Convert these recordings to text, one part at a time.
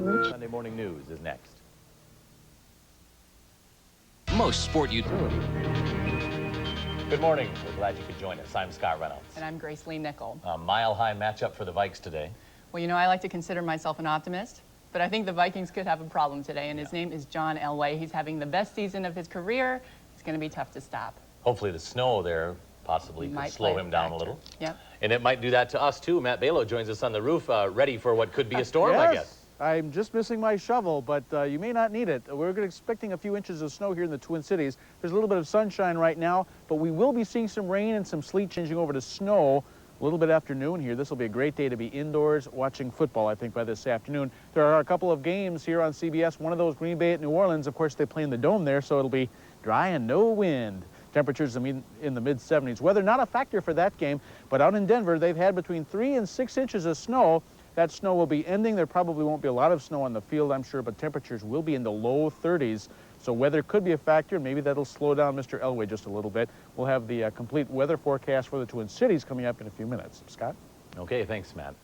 Sunday Morning News is next. Most sport you... Good morning. We're glad you could join us. I'm Scott Reynolds. And I'm Grace Lee Nickel. A mile-high matchup for the Vikes today. Well, you know, I like to consider myself an optimist, but I think the Vikings could have a problem today, and his name is John Elway. He's having the best season of his career. It's going to be tough to stop. Hopefully the snow there possibly could slow him down a little. Yep. And it might do that to us, too. Matt Balo joins us on the roof, ready for what could be a storm, yes. I guess. I'm just missing my shovel, but you may not need it. We're expecting a few inches of snow here in the Twin Cities. There's a little bit of sunshine right now, but we will be seeing some rain and some sleet changing over to snow a little bit after noon here. This will be a great day to be indoors watching football, I think, by this afternoon. There are a couple of games here on CBS. One of those, Green Bay at New Orleans. Of course, they play in the Dome there, so it'll be dry and no wind. Temperatures in the mid-70s. Weather not a factor for that game, but out in Denver, they've had between 3 and 6 inches of snow. That snow will be ending. There probably won't be a lot of snow on the field, I'm sure, but temperatures will be in the low 30s. So weather could be a factor, and maybe that'll slow down Mr. Elway just a little bit. We'll have the complete weather forecast for the Twin Cities coming up in a few minutes. Scott? Okay, thanks, Matt.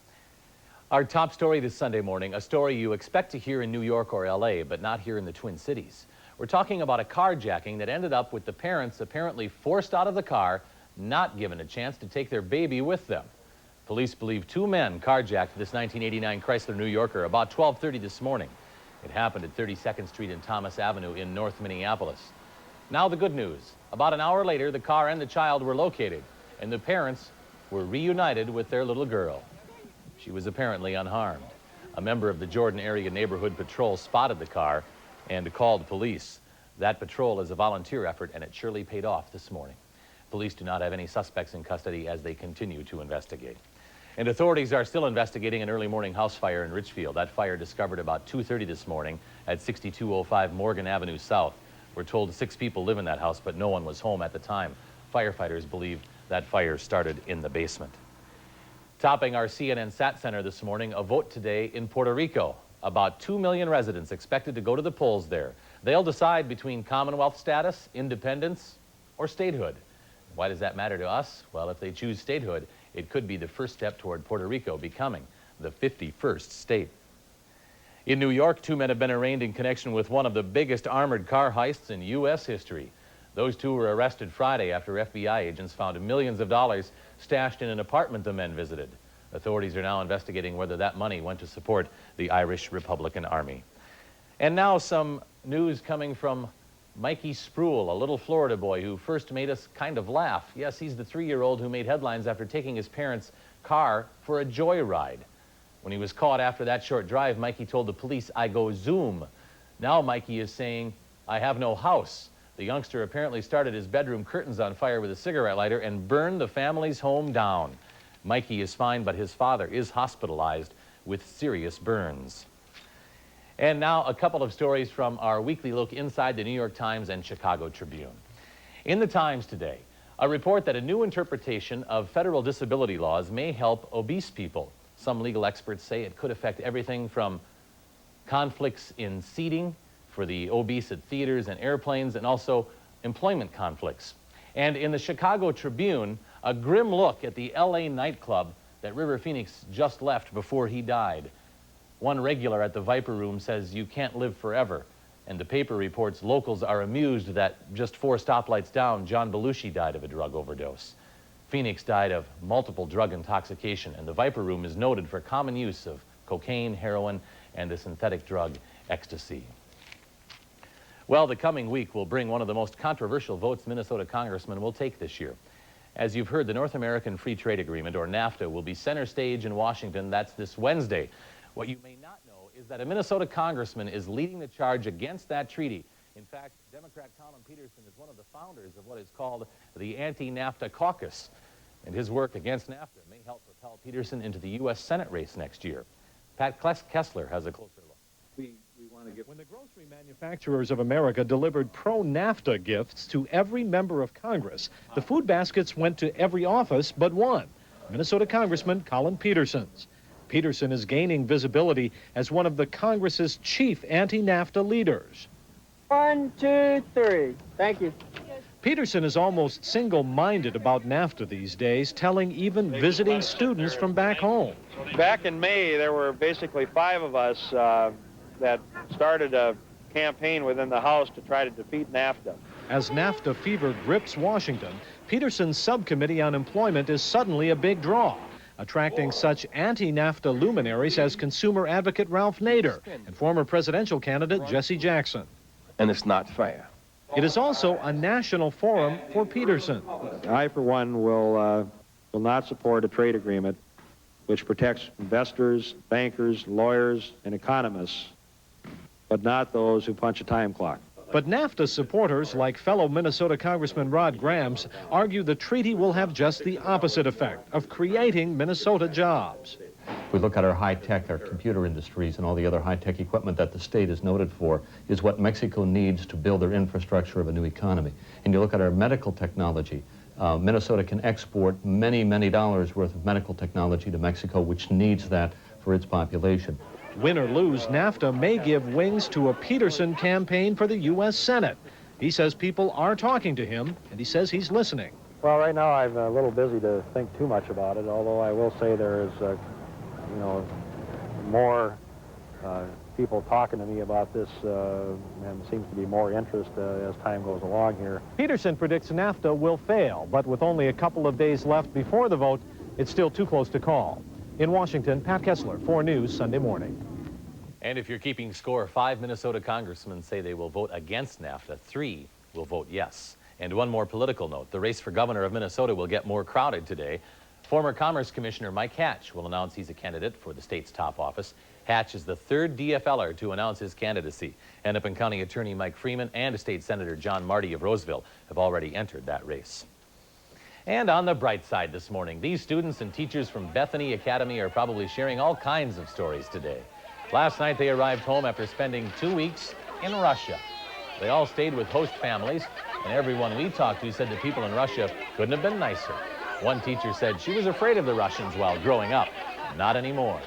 Our top story this Sunday morning, a story you expect to hear in New York or L.A., but not here in the Twin Cities. We're talking about a carjacking that ended up with the parents apparently forced out of the car, not given a chance to take their baby with them. Police believe 2 men carjacked this 1989 Chrysler New Yorker about 12:30 this morning. It happened at 32nd Street and Thomas Avenue in North Minneapolis. Now the good news. About an hour later, the car and the child were located, and the parents were reunited with their little girl. She was apparently unharmed. A member of the Jordan Area Neighborhood Patrol spotted the car and called police. That patrol is a volunteer effort, and it surely paid off this morning. Police do not have any suspects in custody as they continue to investigate. And authorities are still investigating an early morning house fire in Richfield. That fire discovered about 2:30 this morning at 6205 Morgan Avenue South. We're told 6 people live in that house, but no one was home at the time. Firefighters believe that fire started in the basement. Topping our CNN Sat Center this morning, a vote today in Puerto Rico. About 2 million residents expected to go to the polls there. They'll decide between Commonwealth status, independence, or statehood. Why does that matter to us? Well, if they choose statehood, it could be the first step toward Puerto Rico becoming the 51st state. In New York, 2 men have been arraigned in connection with one of the biggest armored car heists in U.S. history. Those 2 were arrested Friday after FBI agents found millions of dollars stashed in an apartment the men visited. Authorities are now investigating whether that money went to support the Irish Republican Army. And now some news coming from Mikey Spruill, a little Florida boy who first made us kind of laugh. Yes, he's the 3-year-old who made headlines after taking his parents' car for a joyride. When he was caught after that short drive, Mikey told the police, "I go zoom." Now Mikey is saying, "I have no house." The youngster apparently started his bedroom curtains on fire with a cigarette lighter and burned the family's home down. Mikey is fine, but his father is hospitalized with serious burns. And now a couple of stories from our weekly look inside the New York Times and Chicago Tribune. In the Times today, a report that a new interpretation of federal disability laws may help obese people. Some legal experts say it could affect everything from conflicts in seating for the obese at theaters and airplanes, and also employment conflicts. And in the Chicago Tribune, a grim look at the LA nightclub that River Phoenix just left before he died. One regular at the Viper Room says you can't live forever, and the paper reports locals are amused that just 4 stoplights down, John Belushi died of a drug overdose. Phoenix died of multiple drug intoxication, and the Viper Room is noted for common use of cocaine, heroin, and the synthetic drug ecstasy. Well, the coming week will bring one of the most controversial votes Minnesota congressmen will take this year. As you've heard, the North American Free Trade Agreement, or NAFTA, will be center stage in Washington. That's this Wednesday. What you may not know is that a Minnesota congressman is leading the charge against that treaty. In fact, Democrat Colin Peterson is one of the founders of what is called the Anti-NAFTA Caucus. And his work against NAFTA may help propel Peterson into the U.S. Senate race next year. Pat Kessler has a closer look. When the Grocery Manufacturers of America delivered pro-NAFTA gifts to every member of Congress, the food baskets went to every office but one, Minnesota Congressman Colin Peterson's. Peterson is gaining visibility as one of the Congress's chief anti-NAFTA leaders. 1, 2, 3. Thank you. Peterson is almost single-minded about NAFTA these days, telling even visiting students from back home. Back in May, there were basically 5 of us that started a campaign within the House to try to defeat NAFTA. As NAFTA fever grips Washington, Peterson's subcommittee on employment is suddenly a big draw, attracting such anti-NAFTA luminaries as consumer advocate Ralph Nader and former presidential candidate Jesse Jackson. And it's not fair. It is also a national forum for Peterson. I, for one, will not support a trade agreement which protects investors, bankers, lawyers, and economists, but not those who punch a time clock. But NAFTA supporters, like fellow Minnesota Congressman Rod Grams, argue the treaty will have just the opposite effect of creating Minnesota jobs. If we look at our high-tech, our computer industries, and all the other high-tech equipment that the state is noted for, is what Mexico needs to build their infrastructure of a new economy. And you look at our medical technology, Minnesota can export many, many dollars worth of medical technology to Mexico, which needs that for its population. Win or lose, NAFTA may give wings to a Peterson campaign for the U.S. Senate. He says people are talking to him, and he says he's listening. Well, right now I'm a little busy to think too much about it, although I will say there is, more people talking to me about this, and seems to be more interest as time goes along here. Peterson predicts NAFTA will fail, but with only a couple of days left before the vote, it's still too close to call. In Washington, Pat Kessler, 4 News, Sunday Morning. And if you're keeping score, 5 Minnesota congressmen say they will vote against NAFTA. 3 will vote yes. And one more political note. The race for governor of Minnesota will get more crowded today. Former Commerce Commissioner Mike Hatch will announce he's a candidate for the state's top office. Hatch is the 3rd DFLer to announce his candidacy. Hennepin County Attorney Mike Freeman and State Senator John Marty of Roseville have already entered that race. And on the bright side this morning, these students and teachers from Bethany Academy are probably sharing all kinds of stories today. Last night they arrived home after spending 2 weeks in Russia. They all stayed with host families, and everyone we talked to said the people in Russia couldn't have been nicer. One teacher said she was afraid of the Russians while growing up. Not anymore.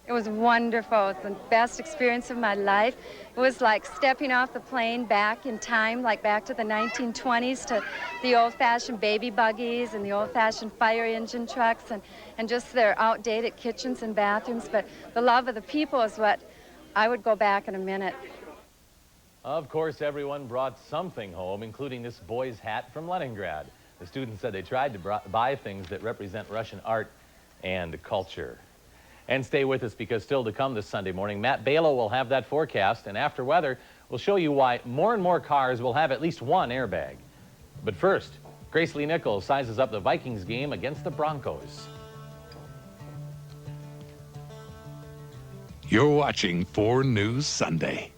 It was wonderful. It's the best experience of my life. It was like stepping off the plane back in time, like back to the 1920s, to the old-fashioned baby buggies and the old-fashioned fire engine trucks and just their outdated kitchens and bathrooms. But the love of the people is what I would go back in a minute. Of course, everyone brought something home, including this boy's hat from Leningrad. The students said they tried to buy things that represent Russian art and culture. And stay with us, because still to come this Sunday morning, Matt Balo will have that forecast, and after weather, we'll show you why more and more cars will have at least one airbag. But first, Grace Lee Nichols sizes up the Vikings game against the Broncos. You're watching 4 News Sunday.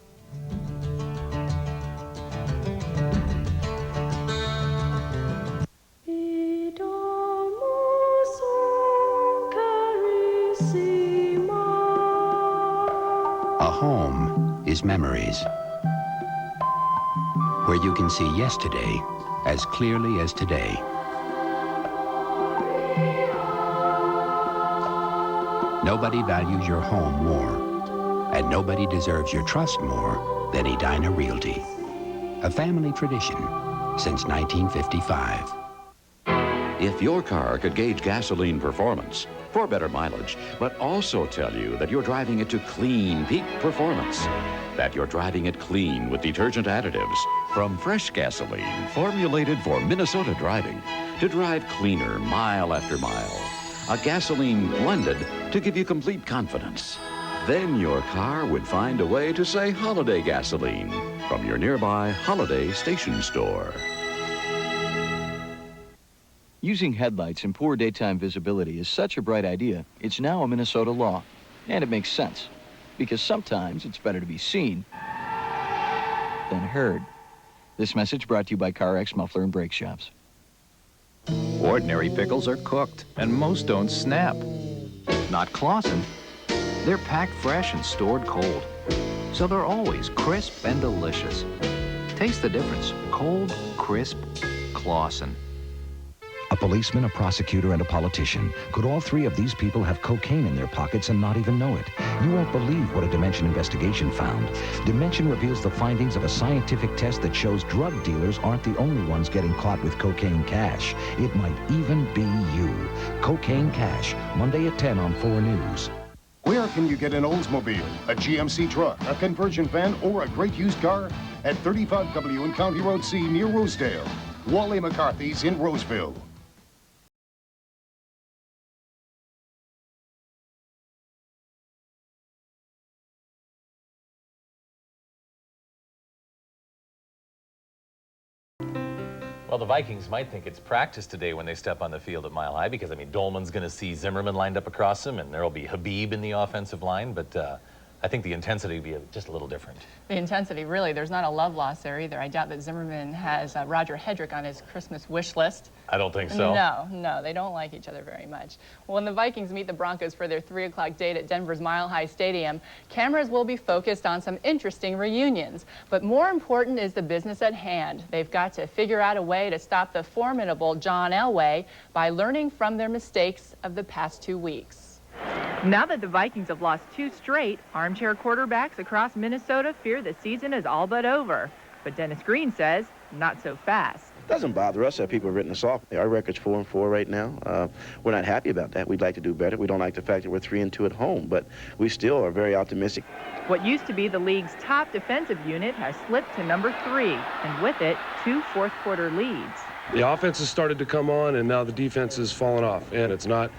A home is memories, where you can see yesterday as clearly as today. Nobody values your home more, and nobody deserves your trust more than Edina Realty. A family tradition since 1955. If your car could gauge gasoline performance for better mileage, but also tell you that you're driving it to clean peak performance, that you're driving it clean with detergent additives from fresh gasoline formulated for Minnesota driving to drive cleaner mile after mile, a gasoline blended to give you complete confidence, then your car would find a way to say Holiday Gasoline from your nearby Holiday station store. Using headlights in poor daytime visibility is such a bright idea, it's now a Minnesota law. And it makes sense, because sometimes it's better to be seen than heard. This message brought to you by CarX Muffler and Brake Shops. Ordinary pickles are cooked, and most don't snap. Not Clausen. They're packed fresh and stored cold, so they're always crisp and delicious. Taste the difference. Cold, crisp, Clausen. A policeman, a prosecutor, and a politician. Could all 3 of these people have cocaine in their pockets and not even know it? You won't believe what a Dimension investigation found. Dimension reveals the findings of a scientific test that shows drug dealers aren't the only ones getting caught with cocaine cash. It might even be you. Cocaine Cash, Monday at 10 on 4 News. Where can you get an Oldsmobile, a GMC truck, a conversion van, or a great used car? At 35W and County Road C near Rosedale. Wally McCarthy's in Roseville. Well, the Vikings might think it's practice today when they step on the field at Mile High because, I mean, Dolman's going to see Zimmerman lined up across him, and there will be Habib in the offensive line, but I think the intensity will be just a little different. The intensity, really, there's not a love loss there either. I doubt that Zimmerman has Roger Hedrick on his Christmas wish list. I don't think so. No, they don't like each other very much. Well, when the Vikings meet the Broncos for their 3 o'clock date at Denver's Mile High Stadium, cameras will be focused on some interesting reunions. But more important is the business at hand. They've got to figure out a way to stop the formidable John Elway by learning from their mistakes of the past 2 weeks. Now that the Vikings have lost 2 straight, armchair quarterbacks across Minnesota fear the season is all but over. But Dennis Green says, not so fast. It doesn't bother us that people have written us off. Our record's 4-4 right now. We're not happy about that. We'd like to do better. We don't like the fact that we're 3-2 at home, but we still are very optimistic. What used to be the league's top defensive unit has slipped to number 3, and with it, 2 fourth-quarter leads. The offense has started to come on, and now the defense has fallen off, and it's not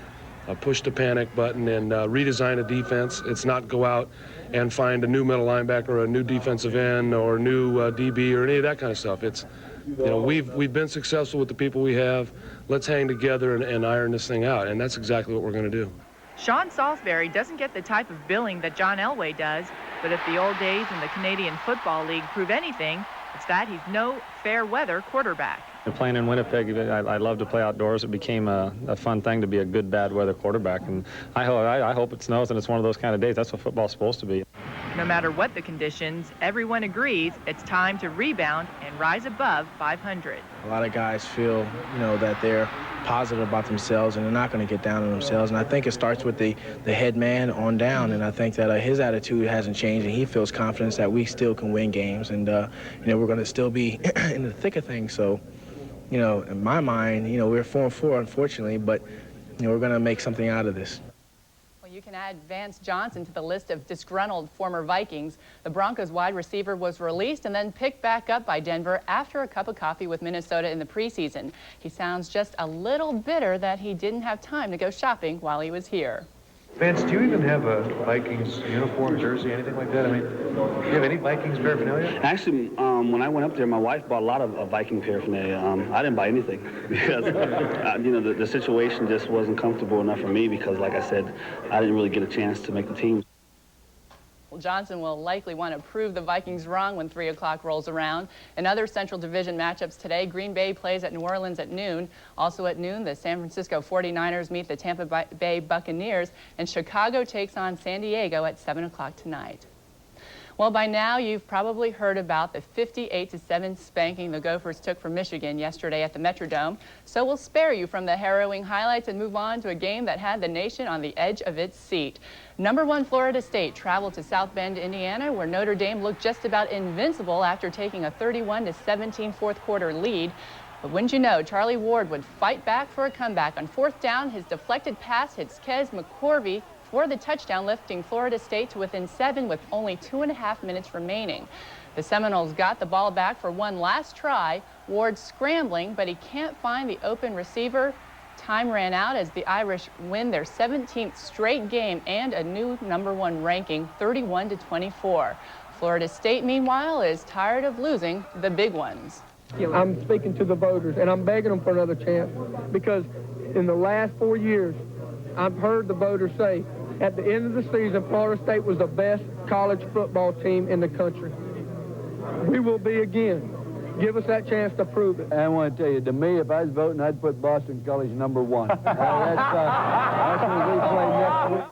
push the panic button and redesign a defense. It's not go out and find a new middle linebacker or a new defensive end or a new DB or any of that kind of stuff. It's, you know, we've been successful with the people we have. Let's hang together and iron this thing out, and that's exactly what we're going to do. Sean Salisbury doesn't get the type of billing that John Elway does, but if the old days in the Canadian Football League prove anything, it's that he's no fair-weather quarterback. Playing in Winnipeg, I love to play outdoors. It became a fun thing to be a good bad weather quarterback, and I hope it snows and it's one of those kind of days. That's what football's supposed to be. No matter what the conditions, everyone agrees it's time to rebound and rise above 500. A lot of guys feel, that they're positive about themselves and they're not going to get down on themselves, and I think it starts with the head man on down, and I think that his attitude hasn't changed, and he feels confidence that we still can win games, and we're going to still be in the thick of things. So, in my mind, we're 4-4, unfortunately, but we're going to make something out of this. Well, you can add Vance Johnson to the list of disgruntled former Vikings. The Broncos wide receiver was released and then picked back up by Denver after a cup of coffee with Minnesota in the preseason. He sounds just a little bitter that he didn't have time to go shopping while he was here. Vance, do you even have a Vikings uniform, jersey, anything like that? I mean, do you have any Vikings paraphernalia? Actually, when I went up there, my wife bought a lot of Viking paraphernalia. I didn't buy anything because, the situation just wasn't comfortable enough for me because, like I said, I didn't really get a chance to make the team. Well, Johnson will likely want to prove the Vikings wrong when 3 o'clock rolls around. In other Central Division matchups today, Green Bay plays at New Orleans at noon. Also at noon, the San Francisco 49ers meet the Tampa Bay Buccaneers, and Chicago takes on San Diego at 7 o'clock tonight. Well, by now, you've probably heard about the 58-7 spanking the Gophers took from Michigan yesterday at the Metrodome. So we'll spare you from the harrowing highlights and move on to a game that had the nation on the edge of its seat. Number 1 Florida State traveled to South Bend, Indiana, where Notre Dame looked just about invincible after taking a 31-17 fourth-quarter lead. But wouldn't you know, Charlie Ward would fight back for a comeback. On 4th down, his deflected pass hits Kez McCorvey for the touchdown, lifting Florida State to within 7 with only 2.5 minutes remaining. The Seminoles got the ball back for one last try. Ward scrambling, but he can't find the open receiver. Time ran out as the Irish win their 17th straight game and a new number 1 ranking, 31-24. Florida State, meanwhile, is tired of losing the big ones. I'm speaking to the voters, and I'm begging them for another chance because in the last 4 years, I've heard the voters say, at the end of the season, Florida State was the best college football team in the country. We will be again. Give us that chance to prove it. I want to tell you, to me, if I was voting, I'd put Boston College number 1. That's what we play next week.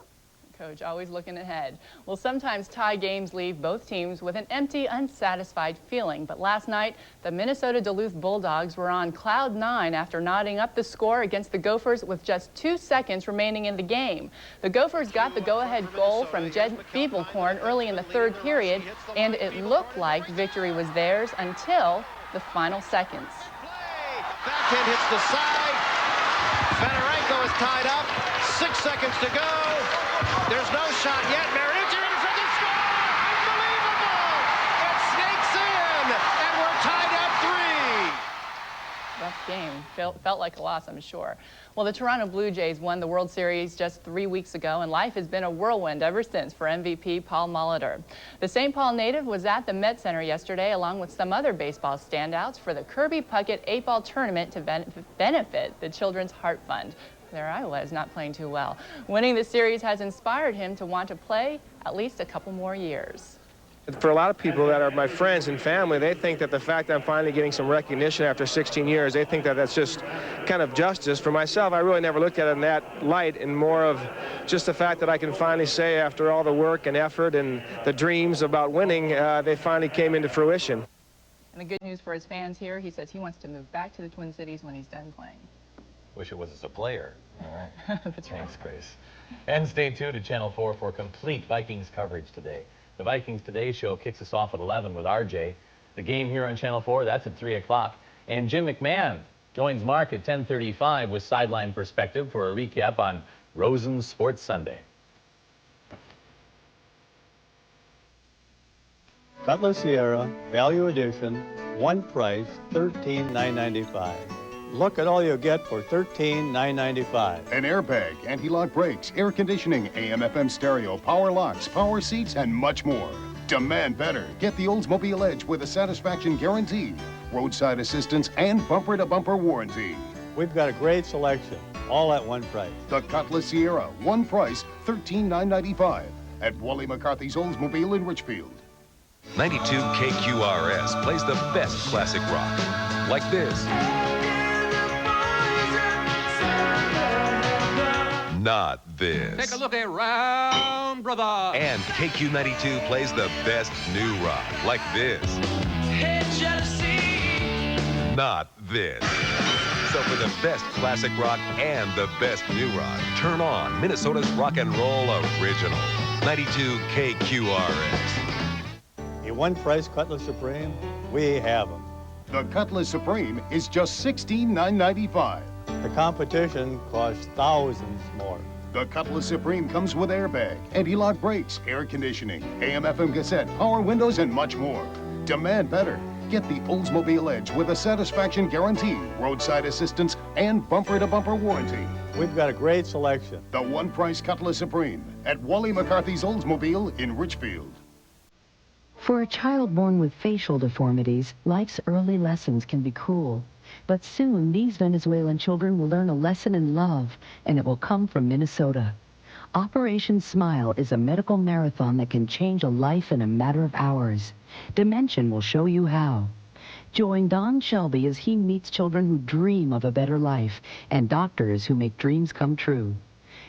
Coach, always looking ahead. Well, sometimes tie games leave both teams with an empty, unsatisfied feeling. But last night, the Minnesota Duluth Bulldogs were on cloud 9 after knotting up the score against the Gophers with just 2 seconds remaining in the game. The Gophers got the go-ahead goal from Jed Feeblecorn early in the 3rd period, and it looked like victory was theirs until the final seconds. Backhand hits the side. Federico is tied up. 6 seconds to go. There's no shot yet. Mariucci in for the score. Unbelievable! It sneaks in, and we're tied at 3. Rough game. Felt like a loss, I'm sure. Well, the Toronto Blue Jays won the World Series just 3 weeks ago, and life has been a whirlwind ever since for MVP Paul Molitor. The St. Paul native was at the Met Center yesterday, along with some other baseball standouts, for the Kirby Puckett 8-ball tournament to benefit the Children's Heart Fund. There I was, not playing too well. Winning the series has inspired him to want to play at least a couple more years. For a lot of people that are my friends and family, they think that the fact that I'm finally getting some recognition after 16 years, they think that that's just kind of justice. For myself, I really never looked at it in that light, and more of just the fact that I can finally say, after all the work and effort and the dreams about winning, they finally came into fruition. And the good news for his fans here, he says he wants to move back to the Twin Cities when he's done playing. Wish it was as a player. All right. That's Thanks, Grace. And stay tuned to Channel 4 for complete Vikings coverage today. The Vikings Today show kicks us off at 11 with RJ. The game here on Channel 4, that's at 3 o'clock. And Jim McMahon joins Mark at 10:35 with Sideline Perspective for a recap on Rosen's Sports Sunday. Cutlass Sierra, value edition, one price, $13,995. Look at all you'll get for $13,995. An airbag, anti-lock brakes, air conditioning, AM/FM stereo, power locks, power seats, and much more. Demand better. Get the Oldsmobile Edge with a satisfaction guarantee, roadside assistance, and bumper-to-bumper warranty. We've got a great selection, all at one price. The Cutlass Sierra, one price, $13,995 at Wally McCarthy's Oldsmobile in Richfield. 92 KQRS plays the best classic rock, like this. Not this. Take a look around, brother. And KQ92 plays the best new rock, like this. Hey, jealousy. Not this. So for the best classic rock and the best new rock, turn on Minnesota's rock and roll original. 92 KQRS. A one-price Cutlass Supreme, we have them. The Cutlass Supreme is just $16,995. The competition costs thousands more. The Cutlass Supreme comes with airbag, anti-lock brakes, air conditioning, AM/FM cassette, power windows, and much more. Demand better. Get the Oldsmobile Edge with a satisfaction guarantee, roadside assistance, and bumper-to-bumper warranty. We've got a great selection. The one-price Cutlass Supreme at Wally McCarthy's Oldsmobile in Richfield. For a child born with facial deformities, life's early lessons can be cruel. But soon, these Venezuelan children will learn a lesson in love, and it will come from Minnesota. Operation Smile is a medical marathon that can change a life in a matter of hours. Dimension will show you how. Join Don Shelby as he meets children who dream of a better life and doctors who make dreams come true.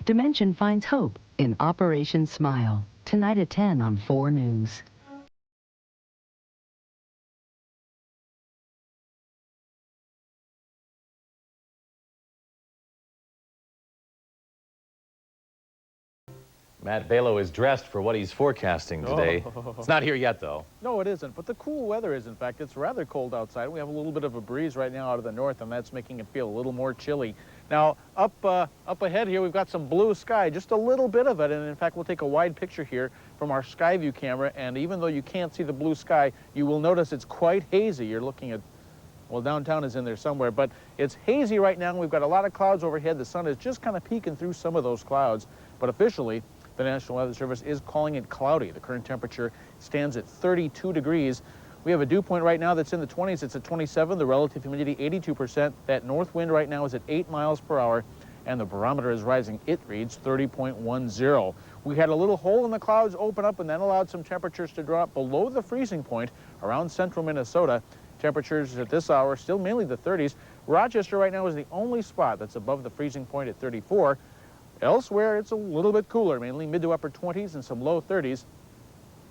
Dimension finds hope in Operation Smile, tonight at 10 on 4 News. Matt Balo is dressed for what he's forecasting today. Oh. It's not here yet, though. No, it isn't, but the cool weather is. In fact, it's rather cold outside. We have a little bit of a breeze right now out of the north, and that's making it feel a little more chilly. Now, up ahead here, we've got some blue sky, just a little bit of it, and in fact, we'll take a wide picture here from our Skyview camera, and even though you can't see the blue sky, you will notice it's quite hazy. You're looking at, well, downtown is in there somewhere, but it's hazy right now. We've got a lot of clouds overhead. The sun is just kind of peeking through some of those clouds, but officially, the National Weather Service is calling it cloudy. The current temperature stands at 32 degrees. We have a dew point right now that's in the 20s. It's at 27. The relative humidity, 82%. That north wind right now is at 8 miles per hour, and the barometer is rising. It reads 30.10. We had a little hole in the clouds open up, and that allowed some temperatures to drop below the freezing point around central Minnesota. Temperatures at this hour still mainly the 30s. Rochester right now is the only spot that's above the freezing point at 34. Elsewhere, it's a little bit cooler, mainly mid to upper 20s and some low 30s.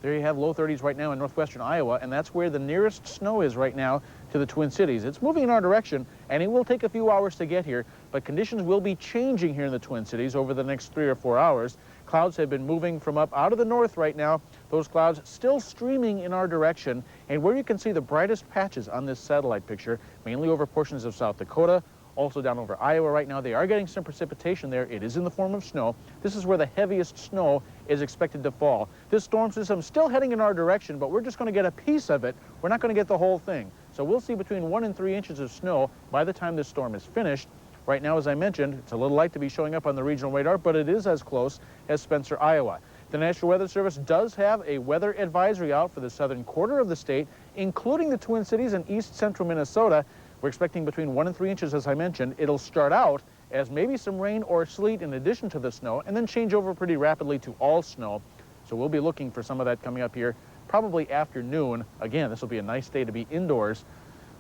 There you have low 30s right now in northwestern Iowa, and that's where the nearest snow is right now to the Twin Cities. It's moving in our direction, and it will take a few hours to get here, but conditions will be changing here in the Twin Cities over the next 3 or 4 hours. Clouds have been moving from up out of the north right now. Those clouds still streaming in our direction, and where you can see the brightest patches on this satellite picture, mainly over portions of South Dakota, Also down over Iowa right now, they are getting some precipitation there. It is in the form of snow. This is where the heaviest snow is expected to fall. This storm system is still heading in our direction, but we're just going to get a piece of it. We're not going to get the whole thing. So we'll see between 1 and 3 inches of snow by the time this storm is finished. Right now, as I mentioned, it's a little light to be showing up on the regional radar, but it is as close as Spencer, Iowa. The National Weather Service does have a weather advisory out for the southern quarter of the state, including the Twin Cities and east central Minnesota. We're expecting between 1 and 3 inches, as I mentioned. It'll start out as maybe some rain or sleet in addition to the snow, and then change over pretty rapidly to all snow. So we'll be looking for some of that coming up here probably afternoon. Again, this will be a nice day to be indoors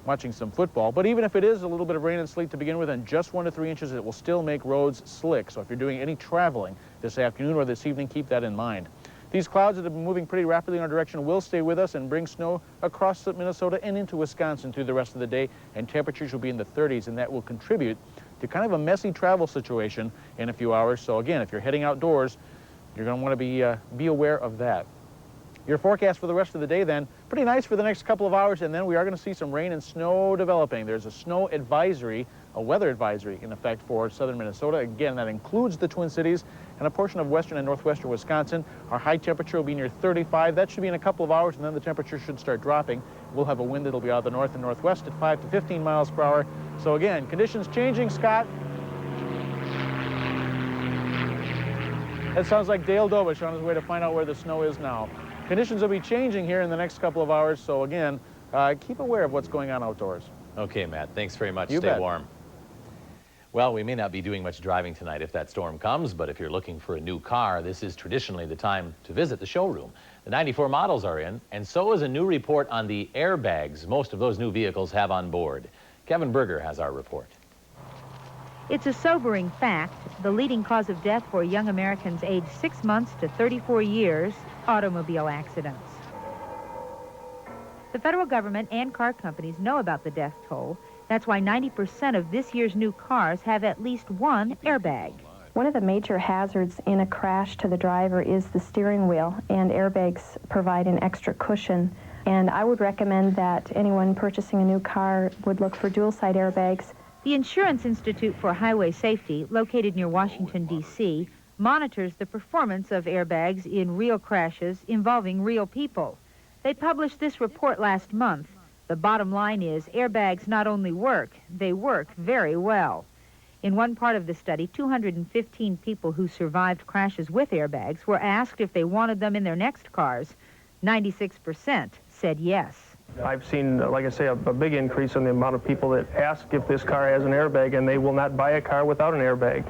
watching some football. But even if it is a little bit of rain and sleet to begin with and just 1 to 3 inches, it will still make roads slick. So if you're doing any traveling this afternoon or this evening, keep that in mind. These clouds that have been moving pretty rapidly in our direction will stay with us and bring snow across Minnesota and into Wisconsin through the rest of the day, and temperatures will be in the 30s, and that will contribute to kind of a messy travel situation in a few hours. So again, if you're heading outdoors, you're going to want to be aware of that. Your forecast for the rest of the day then, pretty nice for the next couple of hours, and then we are going to see some rain and snow developing. There's a snow advisory, a weather advisory in effect for southern Minnesota. Again, that includes the Twin Cities and a portion of western and northwestern Wisconsin. Our high temperature will be near 35. That should be in a couple of hours, and then the temperature should start dropping. We'll have a wind that'll be out of the north and northwest at 5 to 15 miles per hour. So again, conditions changing, Scott. That sounds like Dale Dovish on his way to find out where the snow is now. Conditions will be changing here in the next couple of hours, so again, keep aware of what's going on outdoors. Okay, Matt, thanks very much. You Stay bet. warm. Well, we may not be doing much driving tonight if that storm comes, but if you're looking for a new car, this is traditionally the time to visit the showroom. The 94 models are in, and so is a new report on the airbags most of those new vehicles have on board. Kevin Berger has our report. It's a sobering fact. The leading cause of death for young Americans aged 6 months to 34 years, automobile accidents. The federal government and car companies know about the death toll. That's why 90% of this year's new cars have at least one airbag. One of the major hazards in a crash to the driver is the steering wheel, and airbags provide an extra cushion. And I would recommend that anyone purchasing a new car would look for dual-side airbags. The Insurance Institute for Highway Safety, located near Washington, D.C., monitors the performance of airbags in real crashes involving real people. They published this report last month. The bottom line is airbags not only work, they work very well. In one part of the study, 215 people who survived crashes with airbags were asked if they wanted them in their next cars. 96% said yes. I've seen, like I say, a big increase in the amount of people that ask if this car has an airbag, and they will not buy a car without an airbag.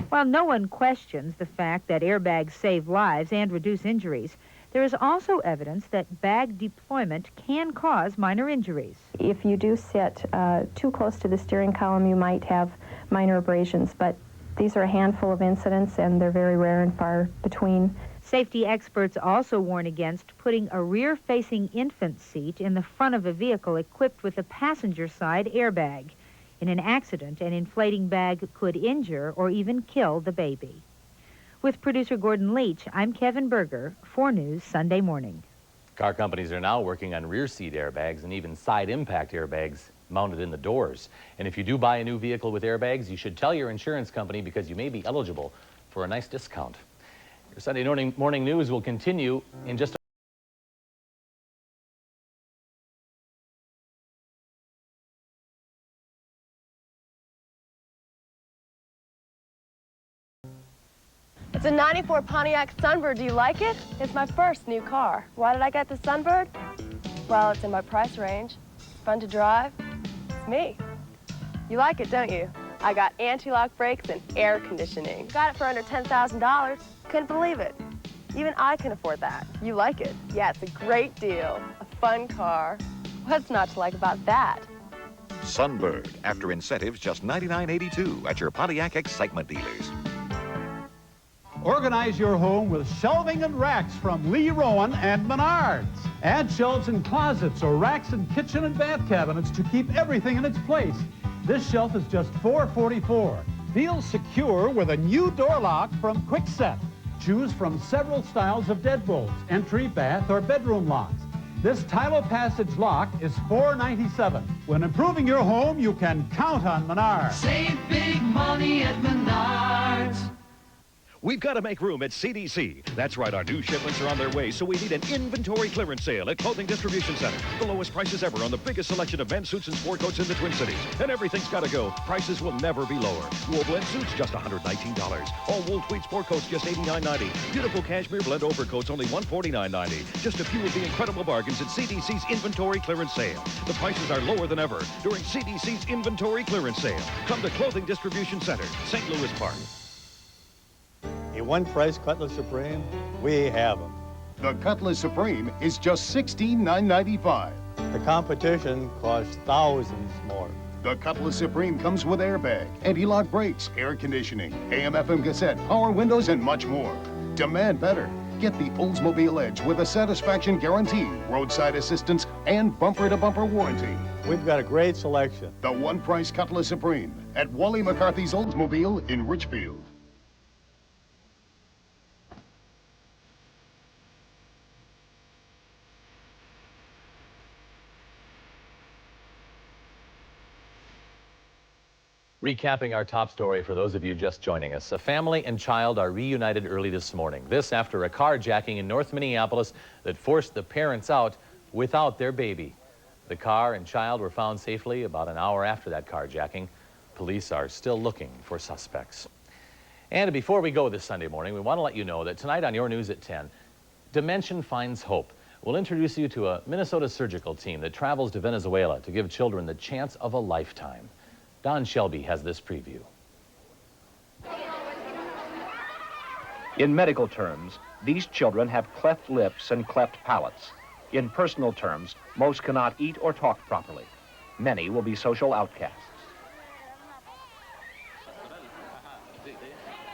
While no one questions the fact that airbags save lives and reduce injuries, there is also evidence that bag deployment can cause minor injuries. If you do sit too close to the steering column, you might have minor abrasions, but these are a handful of incidents, and they're very rare and far between. Safety experts also warn against putting a rear-facing infant seat in the front of a vehicle equipped with a passenger-side airbag. In an accident, an inflating bag could injure or even kill the baby. With producer Gordon Leach, I'm Kevin Berger, 4 News Sunday Morning. Car companies are now working on rear seat airbags and even side impact airbags mounted in the doors. And if you do buy a new vehicle with airbags, you should tell your insurance company because you may be eligible for a nice discount. Your Sunday morning news will continue in just a It's a 94 Pontiac Sunbird. Do you like it? It's my first new car. Why did I get the Sunbird? Well, it's in my price range. It's fun to drive. It's me. You like it, don't you? I got anti-lock brakes and air conditioning. Got it for under $10,000. Couldn't believe it. Even I can afford that. You like it? Yeah, it's a great deal. A fun car. What's not to like about that? Sunbird, after incentives, just $99.82 at your Pontiac Excitement dealers. Organize your home with shelving and racks from Lee Rowan and Menards. Add shelves and closets or racks in kitchen and bath cabinets to keep everything in its place. This shelf is just $4.44. Feel secure with a new door lock from Kwikset. Choose from several styles of deadbolts, entry, bath, or bedroom locks. This Tylo Passage lock is $4.97. When improving your home, you can count on Menards. Save big money at Menards. We've got to make room at CDC. That's right, our new shipments are on their way, so we need an inventory clearance sale at Clothing Distribution Center. The lowest prices ever on the biggest selection of men's suits and sport coats in the Twin Cities. And everything's got to go. Prices will never be lower. Wool blend suits, just $119. All wool tweed sport coats, just $89.90. Beautiful cashmere blend overcoats, only $149.90. Just a few of the incredible bargains at CDC's inventory clearance sale. The prices are lower than ever during CDC's inventory clearance sale. Come to Clothing Distribution Center, St. Louis Park. A one-price Cutlass Supreme, we have them. The Cutlass Supreme is just $16,995. The competition costs thousands more. The Cutlass Supreme comes with airbag, anti-lock brakes, air conditioning, AM/FM cassette, power windows, and much more. Demand better. Get the Oldsmobile Edge with a satisfaction guarantee, roadside assistance, and bumper-to-bumper warranty. We've got a great selection. The one-price Cutlass Supreme at Wally McCarthy's Oldsmobile in Richfield. Recapping our top story for those of you just joining us. A family and child are reunited early this morning. This after a carjacking in North Minneapolis that forced the parents out without their baby. The car and child were found safely about an hour after that carjacking. Police are still looking for suspects. And before we go this Sunday morning, we want to let you know that tonight on your news at 10, Dimension Finds Hope. We'll introduce you to a Minnesota surgical team that travels to Venezuela to give children the chance of a lifetime. Don Shelby has this preview. In medical terms, these children have cleft lips and cleft palates. In personal terms, most cannot eat or talk properly. Many will be social outcasts.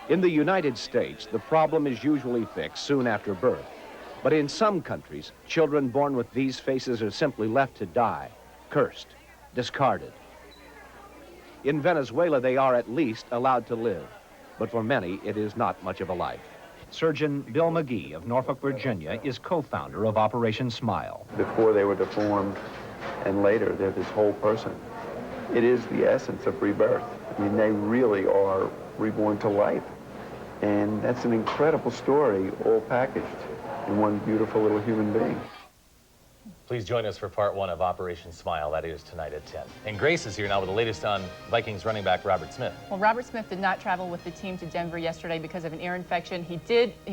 In the United States, the problem is usually fixed soon after birth. But in some countries, children born with these faces are simply left to die, cursed, discarded. In Venezuela, they are at least allowed to live, but for many, it is not much of a life. Surgeon Bill McGee of Norfolk, Virginia, is co-founder of Operation Smile. Before they were deformed, and later they're this whole person. It is the essence of rebirth. I mean, they really are reborn to life. And that's an incredible story, all packaged in one beautiful little human being. Please join us for part 1 of Operation Smile. That is tonight at 10. And Grace is here now with the latest on Vikings running back Robert Smith. Well, Robert Smith did not travel with the team to Denver yesterday because of an ear infection. He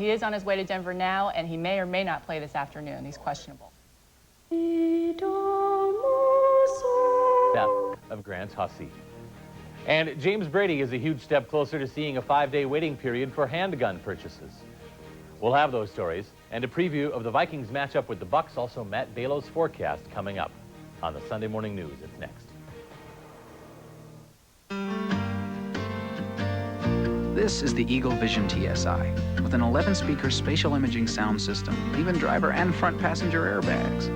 is on his way to Denver now, and he may or may not play this afternoon. He's questionable. Death of Grant Hussey. And James Brady is a huge step closer to seeing a 5-day waiting period for handgun purchases. We'll have those stories and a preview of the Vikings matchup with the Bucs, also Matt Balo's forecast coming up on the Sunday Morning News. It's next. This is the Eagle Vision TSI with an 11-speaker spatial imaging sound system, even driver and front passenger airbags.